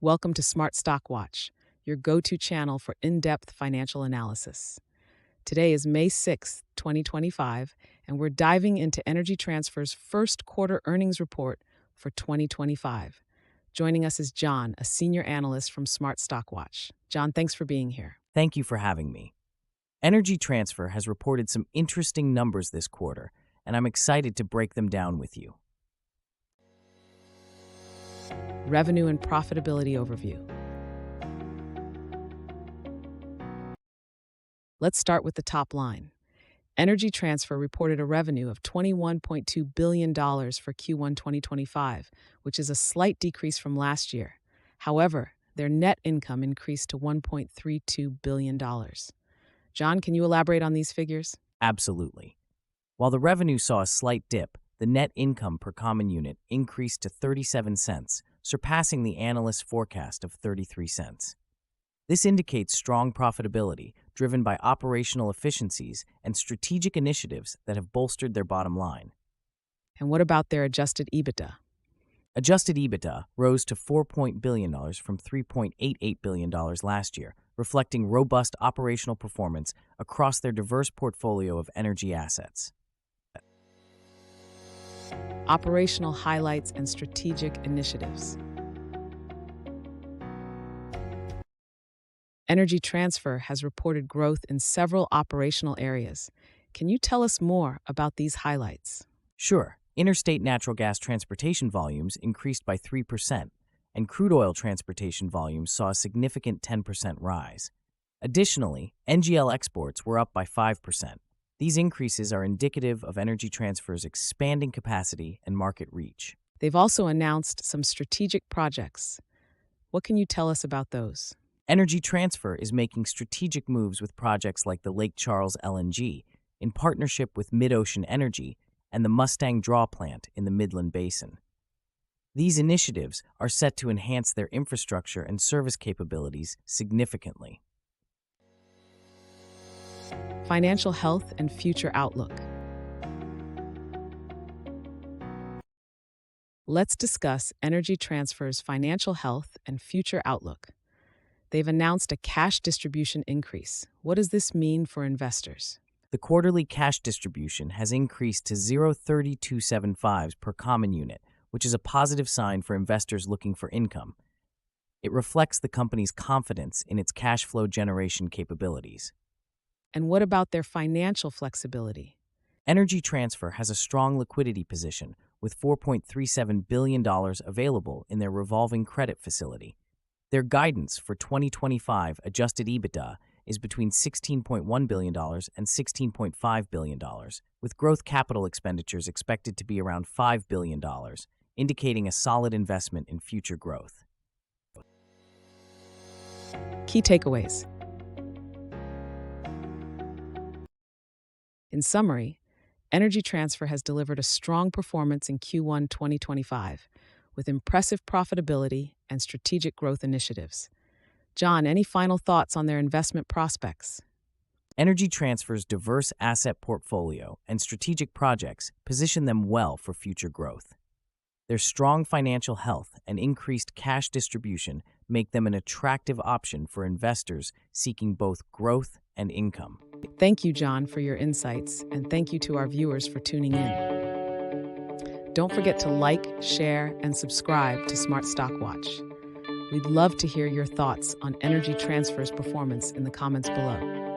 Welcome to Smart Stock Watch, your go-to channel for in-depth financial analysis. Today is May 6th, 2025, and we're diving into Energy Transfer's first quarter earnings report for 2025. Joining us is John, a senior analyst from Smart Stock Watch. John, thanks for being here. Thank you for having me. Energy Transfer has reported some interesting numbers this quarter, and I'm excited to break them down with you. Revenue and profitability overview. Let's start with the top line. Energy Transfer reported a revenue of $21.2 billion for Q1 2025, which is a slight decrease from last year. However, their net income increased to $1.32 billion. John, can you elaborate on these figures? Absolutely. While the revenue saw a slight dip, the net income per common unit increased to 37 cents, surpassing the analyst's forecast of 33 cents. This indicates strong profitability, driven by operational efficiencies and strategic initiatives that have bolstered their bottom line. And what about their adjusted EBITDA? Adjusted EBITDA rose to $4 billion from $3.88 billion last year, reflecting robust operational performance across their diverse portfolio of energy assets. Operational highlights and strategic initiatives. Energy Transfer has reported growth in several operational areas. Can you tell us more about these highlights? Sure, interstate natural gas transportation volumes increased by 3%, and crude oil transportation volumes saw a significant 10% rise. Additionally, NGL exports were up by 5%. These increases are indicative of Energy Transfer's expanding capacity and market reach. They've also announced some strategic projects. What can you tell us about those? Energy Transfer is making strategic moves with projects like the Lake Charles LNG, in partnership with Mid-Ocean Energy, and the Mustang Draw plant in the Midland Basin. These initiatives are set to enhance their infrastructure and service capabilities significantly. Financial health and future outlook. Let's discuss Energy Transfer's financial health and future outlook. They've announced a cash distribution increase. What does this mean for investors? The quarterly cash distribution has increased to 0.3275 per common unit, which is a positive sign for investors looking for income. It reflects the company's confidence in its cash flow generation capabilities. And what about their financial flexibility? Energy Transfer has a strong liquidity position, with $4.37 billion available in their revolving credit facility. Their guidance for 2025 adjusted EBITDA is between $16.1 billion and $16.5 billion, with growth capital expenditures expected to be around $5 billion, indicating a solid investment in future growth. Key takeaways. In summary, Energy Transfer has delivered a strong performance in Q1 2025, with impressive profitability and strategic growth initiatives. John, any final thoughts on their investment prospects? Energy Transfer's diverse asset portfolio and strategic projects position them well for future growth. Their strong financial health and increased cash distribution make them an attractive option for investors seeking both growth and income. Thank you, John, for your insights, and thank you to our viewers for tuning in. Don't forget to like, share, and subscribe to Smart Stock Watch. We'd love to hear your thoughts on Energy Transfer's performance in the comments below.